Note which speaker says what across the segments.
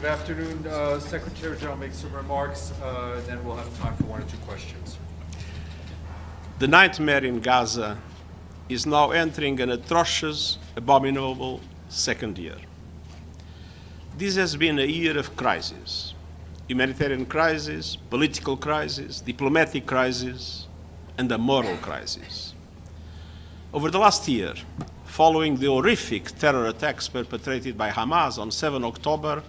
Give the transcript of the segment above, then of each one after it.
Speaker 1: Good afternoon. Secretary General make some remarks, and then we'll have time for one or two questions.
Speaker 2: The nightmare in Gaza is now entering an atrocious, abominable second year. This has been a year of crisis: humanitarian crisis, political crisis, diplomatic crisis, and a moral crisis. Over the last year, following the horrific terror attacks perpetrated by Hamas on 7 October,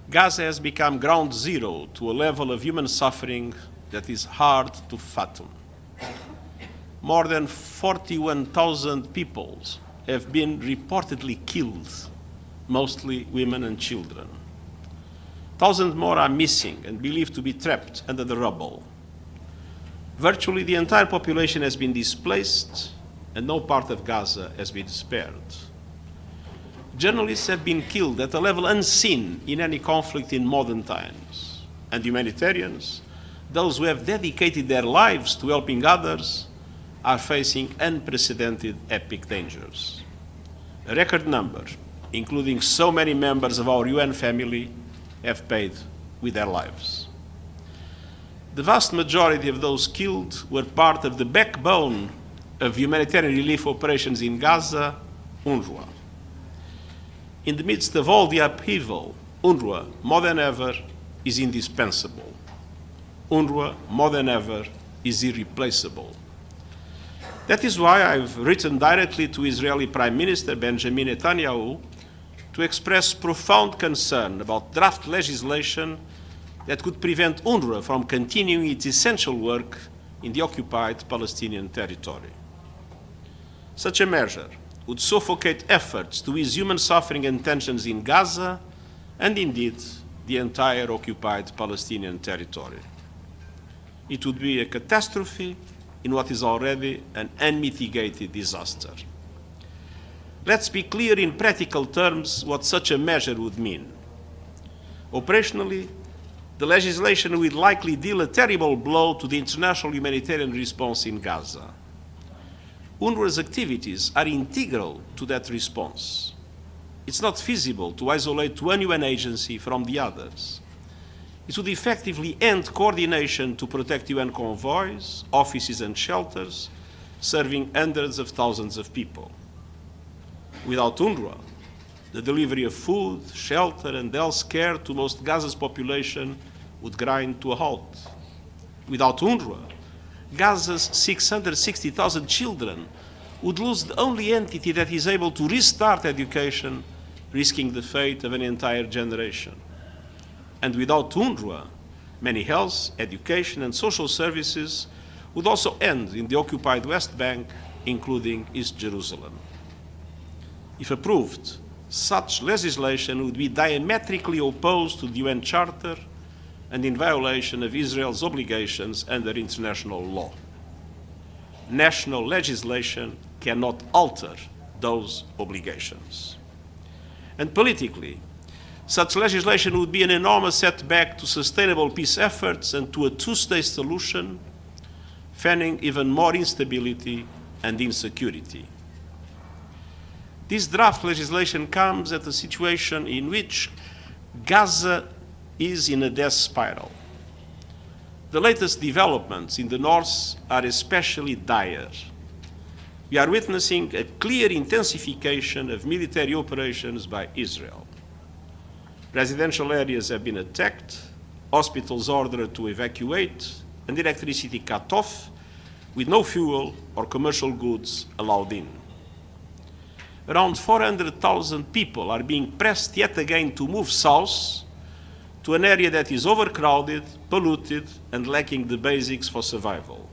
Speaker 2: Gaza has become ground zero to a level of human suffering that is hard to fathom. More than 41,000 people have been reportedly killed, mostly women and children. Thousands more are missing and believed to be trapped under the rubble. Virtually the entire population has been displaced, and no part of Gaza has been spared. Journalists have been killed at a level unseen in any conflict in modern times, and humanitarians, those who have dedicated their lives to helping others, are facing unprecedented epic dangers. A record number, including so many members of our UN family, have paid with their lives. The vast majority of those killed were part of the backbone of humanitarian relief operations in Gaza, UNRWA. In the midst of all the upheaval, UNRWA, more than ever, is indispensable. UNRWA, more than ever, is irreplaceable. That is why I've written directly to Israeli Prime Minister Benjamin Netanyahu to express profound concern about draft legislation that could prevent UNRWA from continuing its essential work in the occupied Palestinian territory. Such a measure would suffocate efforts to ease human suffering and tensions in Gaza and indeed the entire occupied Palestinian territory. It would be a catastrophe in what is already an unmitigated disaster. Let's be clear in practical terms what such a measure would mean. Operationally, the legislation will likely deal a terrible blow to the international humanitarian response in Gaza. UNRWA's activities are integral to that response. It's not feasible to isolate one UN agency from the others. It would effectively end coordination to protect UN convoys, offices and shelters, serving hundreds of thousands of people. Without UNRWA, the delivery of food, shelter and health care to most Gaza's population would grind to a halt. Without UNRWA, Gaza's 660,000 children would lose the only entity that is able to restart education, risking the fate of an entire generation. And without UNRWA, many health, education, and social services would also end in the occupied West Bank, including East Jerusalem. If approved, such legislation would be diametrically opposed to the UN Charter and in violation of Israel's obligations under international law. National legislation cannot alter those obligations. And politically, such legislation would be an enormous setback to sustainable peace efforts and to a two-state solution, fanning even more instability and insecurity. This draft legislation comes at a situation in which Gaza is in a death spiral. The latest developments in the north are especially dire. We are witnessing a clear intensification of military operations by Israel. Residential areas have been attacked, hospitals ordered to evacuate, and electricity cut off, with no fuel or commercial goods allowed in. Around 400,000 people are being pressed yet again to move south to an area that is overcrowded, polluted, and lacking the basics for survival.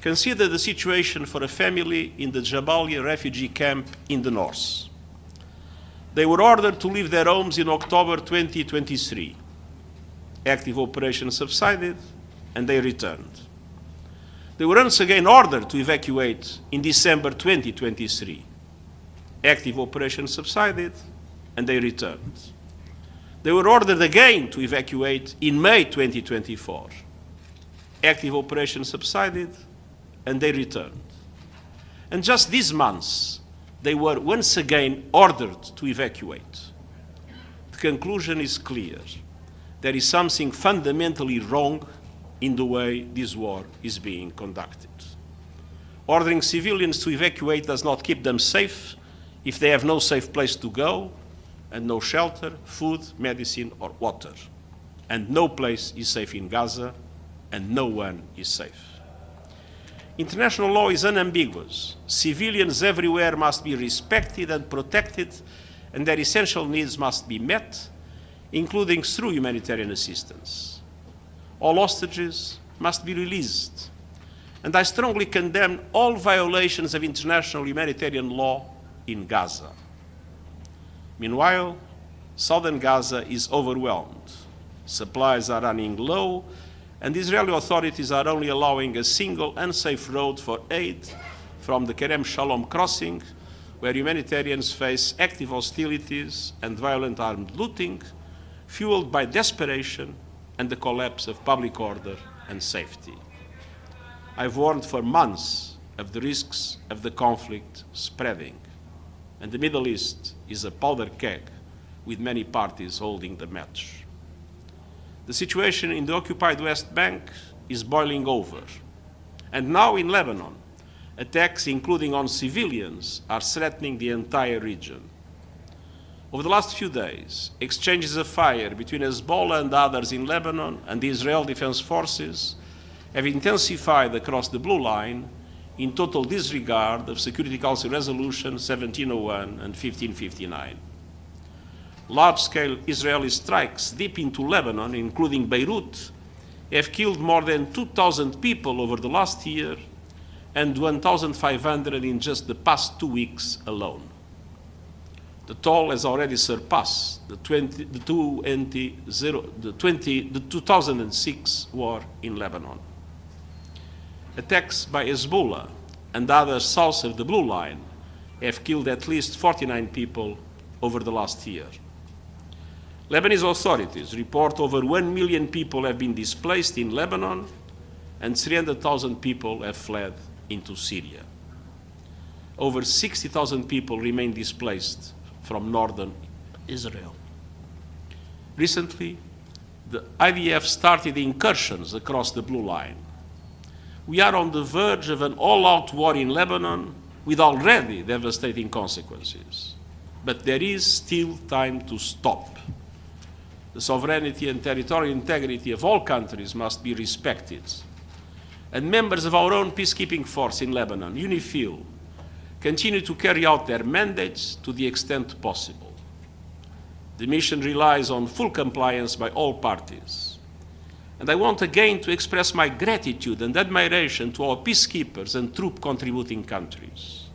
Speaker 2: Consider the situation for a family in the Jabalia refugee camp in the north. They were ordered to leave their homes in October 2023. Active operations subsided, and they returned. They were once again ordered to evacuate in December 2023. Active operations subsided, and they returned. They were ordered again to evacuate in May 2024. Active operations subsided, and they returned. And just these months, they were once again ordered to evacuate. The the conclusion is clear. There is something fundamentally wrong in the way this war is being conducted. Ordering civilians to evacuate does not keep them safe if they have no safe place to go and no shelter, food, medicine, or water. And no place is safe in Gaza, and no one is safe. International law is unambiguous. Civilians everywhere must be respected and protected, and their essential needs must be met, including through humanitarian assistance. All hostages must be released, and I strongly condemn all violations of international humanitarian law in Gaza. Meanwhile, southern Gaza is overwhelmed. Supplies are running low, and Israeli authorities are only allowing a single unsafe road for aid from the Kerem Shalom crossing, where humanitarians face active hostilities and violent armed looting, fueled by desperation and the collapse of public order and safety. I've warned for months of the risks of the conflict spreading, and the Middle East is a powder keg with many parties holding the match. The situation in the occupied West Bank is boiling over, and now in Lebanon, attacks, including on civilians, are threatening the entire region. Over the last few days, exchanges of fire between Hezbollah and others in Lebanon and the Israel Defense Forces have intensified across the blue line in total disregard of Security Council Resolution 1701 and 1559. Large-scale Israeli strikes deep into Lebanon, including Beirut, have killed more than 2,000 people over the last year and 1,500 in just the past 2 weeks alone. The toll has already surpassed the 2006 war in Lebanon. Attacks by Hezbollah and others south of the blue line have killed at least 49 people over the last year. Lebanese authorities report over 1 million people have been displaced in Lebanon and 300,000 people have fled into Syria. Over 60,000 people remain displaced from northern Israel. Recently, the IDF started incursions across the blue line. We are on the verge of an all-out war in Lebanon with already devastating consequences. But there is still time to stop. The sovereignty and territorial integrity of all countries must be respected. And members of our own peacekeeping force in Lebanon, UNIFIL, continue to carry out their mandates to the extent possible. The mission relies on full compliance by all parties. And I want again to express my gratitude and admiration to our peacekeepers and troop-contributing countries.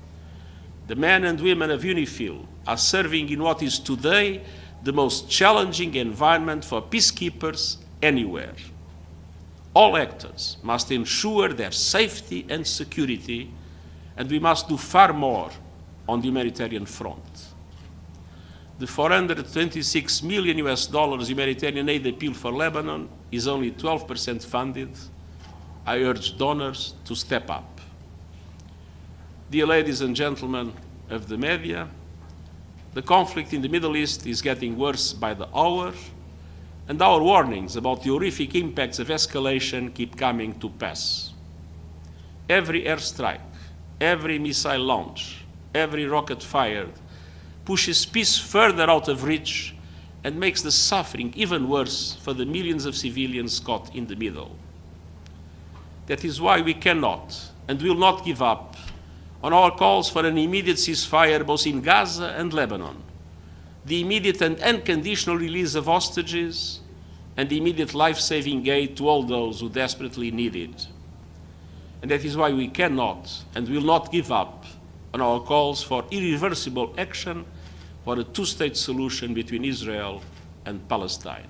Speaker 2: The men and women of UNIFIL are serving in what is today the most challenging environment for peacekeepers anywhere. All actors must ensure their safety and security, and we must do far more on the humanitarian front. The $426 million humanitarian aid appeal for Lebanon is only 12% funded. I urge donors to step up. Dear ladies and gentlemen of the media, the conflict in the Middle East is getting worse by the hour, and our warnings about the horrific impacts of escalation keep coming to pass. Every airstrike, every missile launch, every rocket fired pushes peace further out of reach and makes the suffering even worse for the millions of civilians caught in the middle. That is why we cannot and will not give up on our calls for an immediate ceasefire both in Gaza and Lebanon, the immediate and unconditional release of hostages, and the immediate life-saving aid to all those who desperately need it. And that is why we cannot and will not give up on our calls for irreversible action for a two-state solution between Israel and Palestine.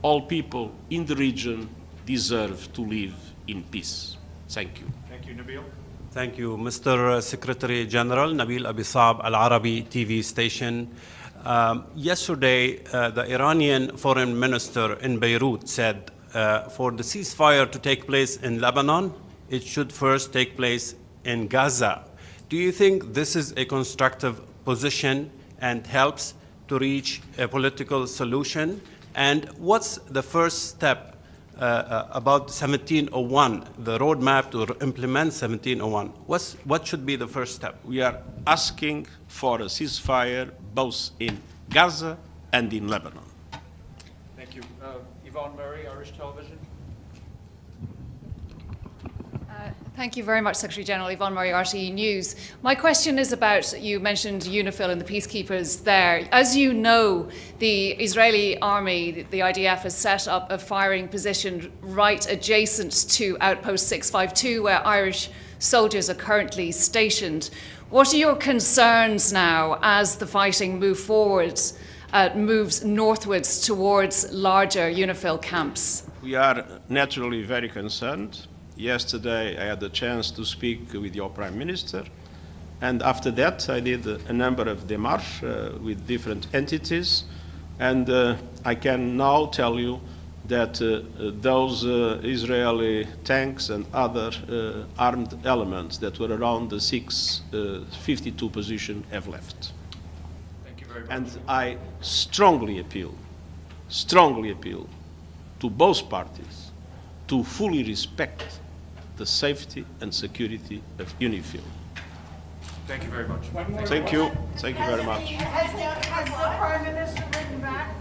Speaker 2: All people in the region deserve to live in peace. Thank you.
Speaker 1: Thank you, Nabil.
Speaker 3: Thank you, Mr. Secretary General Nabil Abisab, Al Arabi TV station. Yesterday, the Iranian foreign minister in Beirut said for the ceasefire to take place in Lebanon, it should first take place in Gaza. Do you think this is a constructive position and helps to reach a political solution? And what's the first step about 1701, the roadmap to implement 1701? What should be the first step?
Speaker 2: We are asking for a ceasefire both in Gaza and in Lebanon.
Speaker 1: Thank you. Yvonne Murray, Irish Television.
Speaker 4: Thank you very much, Secretary General. Yvonne Murray, RTE News. My question is about, you mentioned UNIFIL and the peacekeepers there. As you know, the Israeli army, the IDF, has set up a firing position right adjacent to Outpost 652, where Irish soldiers are currently stationed. What are your concerns now as the fighting moves northwards towards larger UNIFIL camps?
Speaker 2: We are naturally very concerned. Yesterday, I had the chance to speak with your Prime Minister, and after that, I did a number of démarches with different entities, and I can now tell you that those Israeli tanks and other armed elements that were around the 652 position have left.
Speaker 1: Thank you very much.
Speaker 2: And I strongly appeal to both parties to fully respect the safety and security of UNIFIL.
Speaker 1: Thank you very much.
Speaker 2: Thank you. Thank you very much.
Speaker 5: Has the Prime Minister written back?